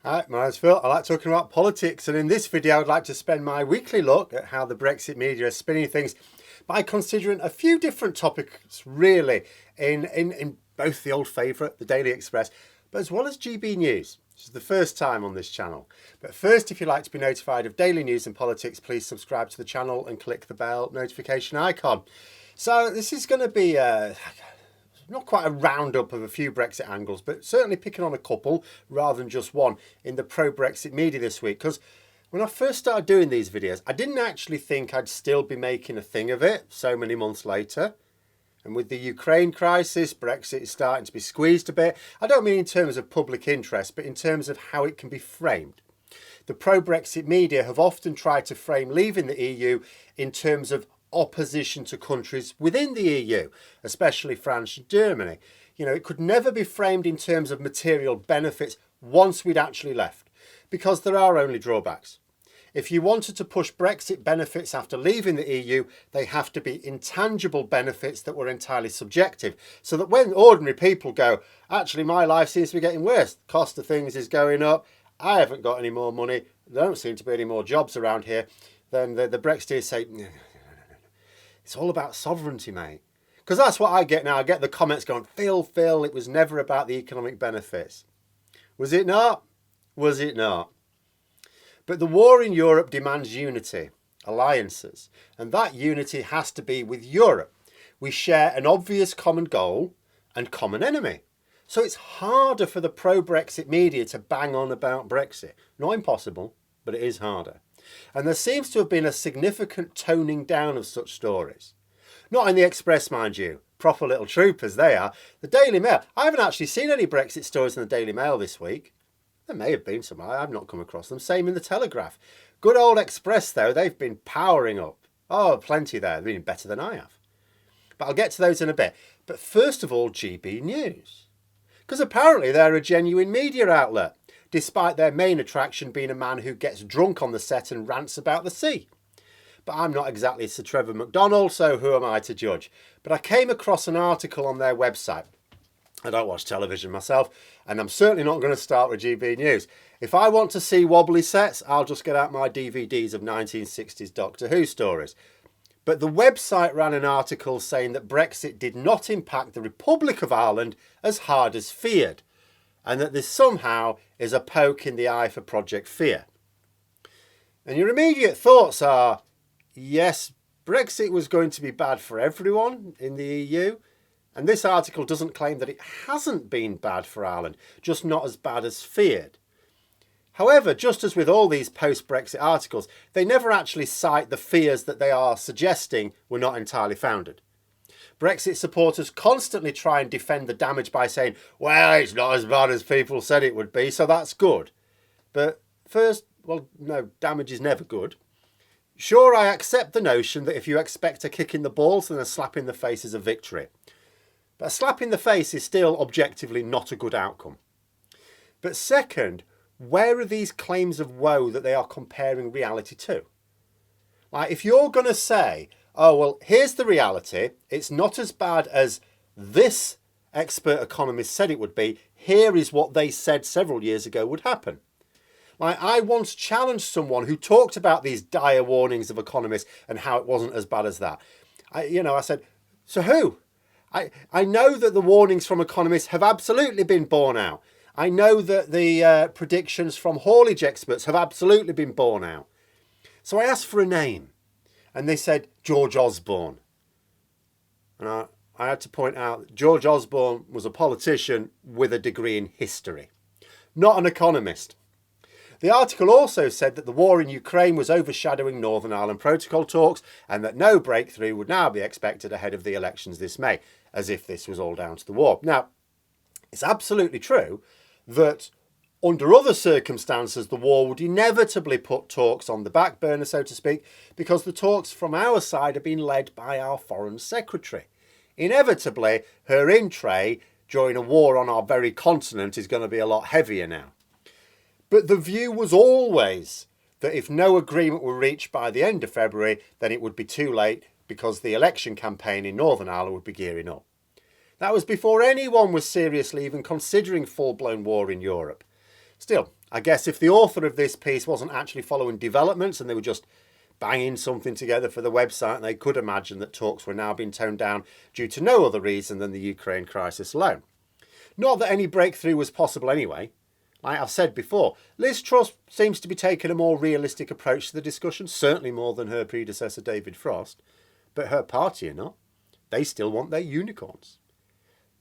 Hi, my name's Phil. I like talking about politics, and in this video I'd like to spend my weekly look at how the Brexit media is spinning things by considering a few different topics really in both the old favourite, the Daily Express, but as well as GB News. This is the first time on this channel. But first, if you'd like to be notified of daily news and politics, please subscribe to the channel and click the bell notification icon. So this is going to be not quite a roundup of a few Brexit angles, but certainly picking on a couple rather than just one in the pro-Brexit media this week. Because when I first started doing these videos, I didn't actually think I'd still be making a thing of it so many months later. And with the Ukraine crisis, Brexit is starting to be squeezed a bit. I don't mean in terms of public interest, but in terms of how it can be framed. The pro-Brexit media have often tried to frame leaving the EU in terms of opposition to countries within the EU, especially France and Germany. You know, it could never be framed in terms of material benefits once we'd actually left, because there are only drawbacks. If you wanted to push Brexit benefits after leaving the EU, they have to be intangible benefits that were entirely subjective, so that when ordinary people go, actually my life seems to be getting worse, the cost of things is going up, I haven't got any more money, there don't seem to be any more jobs around here, then the Brexiteers say, no. It's all about sovereignty, mate. Because that's what I get now. I get the comments going, Phil, it was never about the economic benefits. Was it not? Was it not? But the war in Europe demands unity, alliances, and that unity has to be with Europe. We share an obvious common goal and common enemy. So it's harder for the pro-Brexit media to bang on about Brexit. Not impossible, but it is harder. And there seems to have been a significant toning down of such stories. Not in the Express, mind you. Proper little troopers they are. The Daily Mail. I haven't actually seen any Brexit stories in the Daily Mail this week. There may have been some. I've not come across them. Same in the Telegraph. Good old Express, though, they've been powering up. Oh, plenty there. They've been better than I have. But I'll get to those in a bit. But first of all, GB News. Because apparently they're a genuine media outlet, despite their main attraction being a man who gets drunk on the set and rants about the sea. But I'm not exactly Sir Trevor McDonald, so who am I to judge? But I came across an article on their website. I don't watch television myself, and I'm certainly not going to start with GB News. If I want to see wobbly sets, I'll just get out my DVDs of 1960s Doctor Who stories. But the website ran an article saying that Brexit did not impact the Republic of Ireland as hard as feared, and that this somehow is a poke in the eye for Project Fear. And your immediate thoughts are, yes, Brexit was going to be bad for everyone in the EU, and this article doesn't claim that it hasn't been bad for Ireland, just not as bad as feared. However, just as with all these post-Brexit articles, they never actually cite the fears that they are suggesting were not entirely founded. Brexit supporters constantly try and defend the damage by saying, well, it's not as bad as people said it would be, so that's good. But first, well, no, damage is never good. Sure, I accept the notion that if you expect a kick in the balls, then a slap in the face is a victory. But a slap in the face is still objectively not a good outcome. But second, where are these claims of woe that they are comparing reality to? Like, if you're going to say, oh, well, here's the reality, it's not as bad as this expert economist said it would be, here is what they said several years ago would happen. Like, I once challenged someone who talked about these dire warnings of economists and how it wasn't as bad as that. I said, so who? I know that the warnings from economists have absolutely been borne out. I know that the predictions from haulage experts have absolutely been borne out. So I asked for a name, and they said George Osborne. And I had to point out that George Osborne was a politician with a degree in history, not an economist. The article also said that the war in Ukraine was overshadowing Northern Ireland Protocol talks and that no breakthrough would now be expected ahead of the elections this May, as if this was all down to the war. Now, it's absolutely true that under other circumstances the war would inevitably put talks on the back burner, so to speak, because the talks from our side are being led by our Foreign Secretary. Inevitably, her in tray during a war on our very continent is going to be a lot heavier now. But the view was always that if no agreement were reached by the end of February, then it would be too late because the election campaign in Northern Ireland would be gearing up. That was before anyone was seriously even considering full-blown war in Europe. Still, I guess if the author of this piece wasn't actually following developments and they were just banging something together for the website, and they could imagine that talks were now being toned down due to no other reason than the Ukraine crisis alone. Not that any breakthrough was possible anyway. Like I've said before, Liz Truss seems to be taking a more realistic approach to the discussion, certainly more than her predecessor David Frost. But her party are not. They still want their unicorns.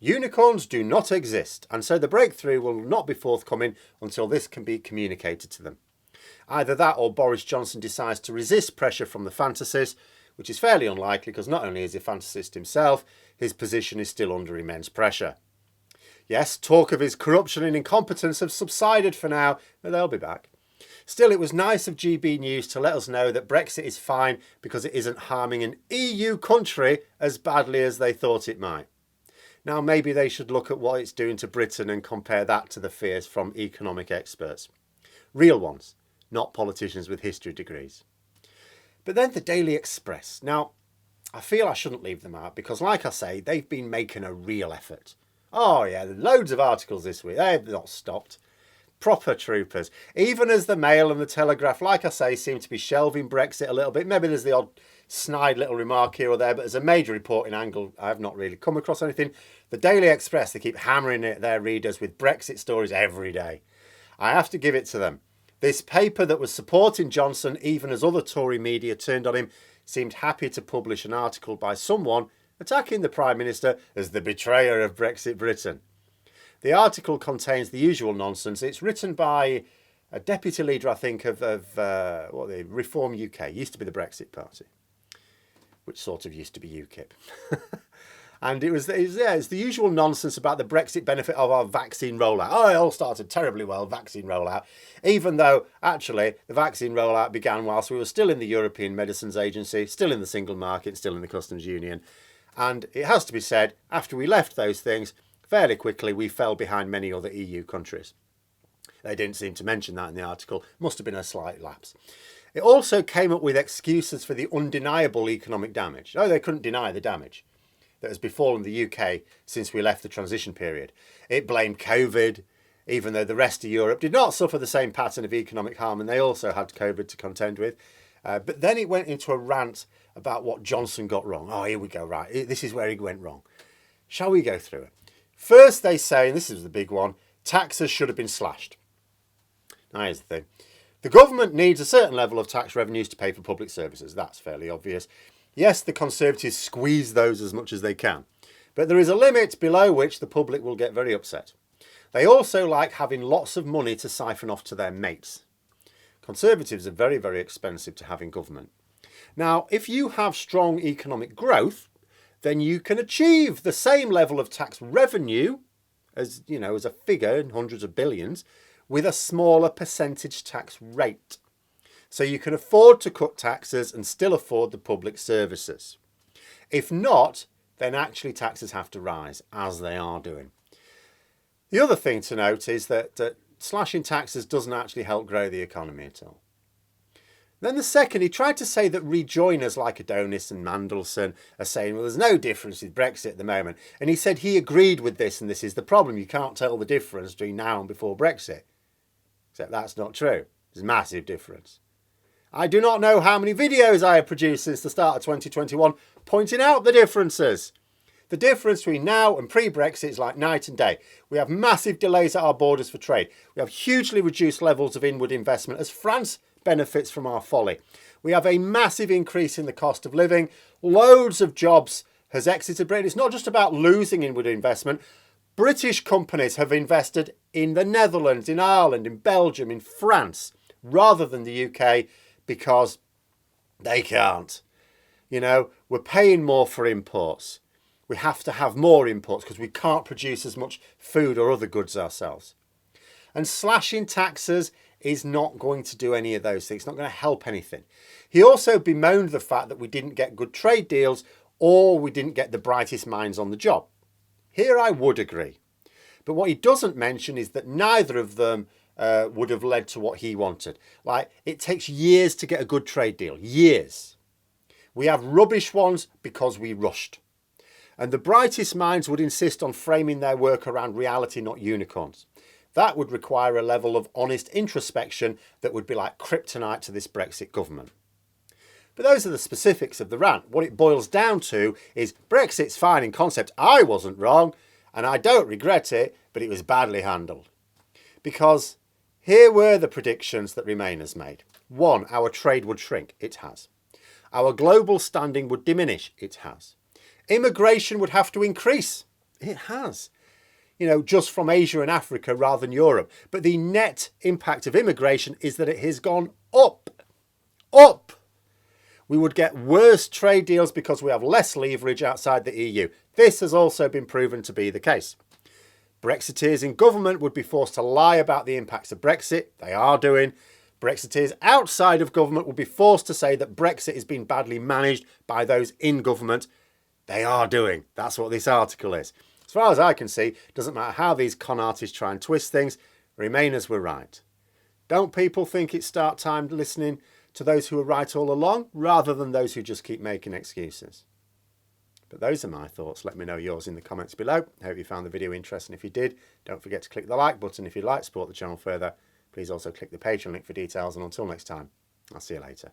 Unicorns do not exist, and so the breakthrough will not be forthcoming until this can be communicated to them. Either that or Boris Johnson decides to resist pressure from the fantasies, which is fairly unlikely because not only is he a fantasist himself, his position is still under immense pressure. Yes, talk of his corruption and incompetence have subsided for now, but they'll be back. Still, it was nice of GB News to let us know that Brexit is fine because it isn't harming an EU country as badly as they thought it might. Now, maybe they should look at what it's doing to Britain and compare that to the fears from economic experts. Real ones, not politicians with history degrees. But then the Daily Express. Now, I feel I shouldn't leave them out because, like I say, they've been making a real effort. Oh yeah, loads of articles this week. They've not stopped. Proper troopers. Even as the Mail and the Telegraph, like I say, seem to be shelving Brexit a little bit. Maybe there's the odd snide little remark here or there, but as a major reporting angle, I have not really come across anything. The Daily Express, they keep hammering at their readers with Brexit stories every day. I have to give it to them. This paper that was supporting Johnson, even as other Tory media turned on him, seemed happy to publish an article by someone attacking the Prime Minister as the betrayer of Brexit Britain. The article contains the usual nonsense. It's written by a deputy leader, I think, of Reform UK. Used to be the Brexit Party, which sort of used to be UKIP. And it's the usual nonsense about the Brexit benefit of our vaccine rollout. Oh, it all started terribly well, vaccine rollout, even though actually the vaccine rollout began whilst we were still in the European Medicines Agency, still in the single market, still in the customs union. And it has to be said, after we left those things, fairly quickly we fell behind many other EU countries. They didn't seem to mention that in the article. Must have been a slight lapse. It also came up with excuses for the undeniable economic damage. Oh, they couldn't deny the damage that has befallen the UK since we left the transition period. It blamed COVID, even though the rest of Europe did not suffer the same pattern of economic harm, and they also had COVID to contend with. But then it went into a rant about what Johnson got wrong. Oh, here we go, right. This is where he went wrong. Shall we go through it? First, they say, and this is the big one, taxes should have been slashed. Now, here's the thing. The government needs a certain level of tax revenues to pay for public services. That's fairly obvious. Yes, the Conservatives squeeze those as much as they can. But there is a limit below which the public will get very upset. They also like having lots of money to siphon off to their mates. Conservatives are very, very expensive to have in government. Now, if you have strong economic growth, then you can achieve the same level of tax revenue as a figure in hundreds of billions with a smaller percentage tax rate. So you can afford to cut taxes and still afford the public services. If not, then actually taxes have to rise, as they are doing. The other thing to note is that slashing taxes doesn't actually help grow the economy at all. Then the second, he tried to say that rejoiners like Adonis and Mandelson are saying, well, there's no difference with Brexit at the moment. And he said he agreed with this, and this is the problem. You can't tell the difference between now and before Brexit. Except that's not true. There's a massive difference. I do not know how many videos I have produced since the start of 2021 pointing out the differences. The difference between now and pre-Brexit is like night and day. We have massive delays at our borders for trade. We have hugely reduced levels of inward investment as France benefits from our folly. We have a massive increase in the cost of living. Loads of jobs has exited Britain. It's not just about losing inward investment. British companies have invested in the Netherlands, in Ireland, in Belgium, in France, rather than the UK because they can't. We're paying more for imports. We have to have more imports because we can't produce as much food or other goods ourselves. And slashing taxes is not going to do any of those things. It's not going to help anything. He also bemoaned the fact that we didn't get good trade deals or we didn't get the brightest minds on the job. Here I would agree. But what he doesn't mention is that neither of them would have led to what he wanted. Like, it takes years to get a good trade deal. Years. We have rubbish ones because we rushed. And the brightest minds would insist on framing their work around reality, not unicorns. That would require a level of honest introspection that would be like kryptonite to this Brexit government. But those are the specifics of the rant. What it boils down to is Brexit's fine in concept. I wasn't wrong, and I don't regret it, but it was badly handled. Because here were the predictions that Remainers made. 1, our trade would shrink. It has. Our global standing would diminish. It has. Immigration would have to increase. It has. Just from Asia and Africa rather than Europe. But the net impact of immigration is that it has gone up. Up. We would get worse trade deals because we have less leverage outside the EU. This has also been proven to be the case. Brexiteers in government would be forced to lie about the impacts of Brexit. They are doing. Brexiteers outside of government would be forced to say that Brexit has been badly managed by those in government. They are doing. That's what this article is. As far as I can see, it doesn't matter how these con artists try and twist things, Remainers were right. Don't people think it's start time listening to those who were right all along, rather than those who just keep making excuses? But those are my thoughts. Let me know yours in the comments below. I hope you found the video interesting. If you did, don't forget to click the like button. If you'd like to support the channel further, please also click the Patreon link for details. And until next time, I'll see you later.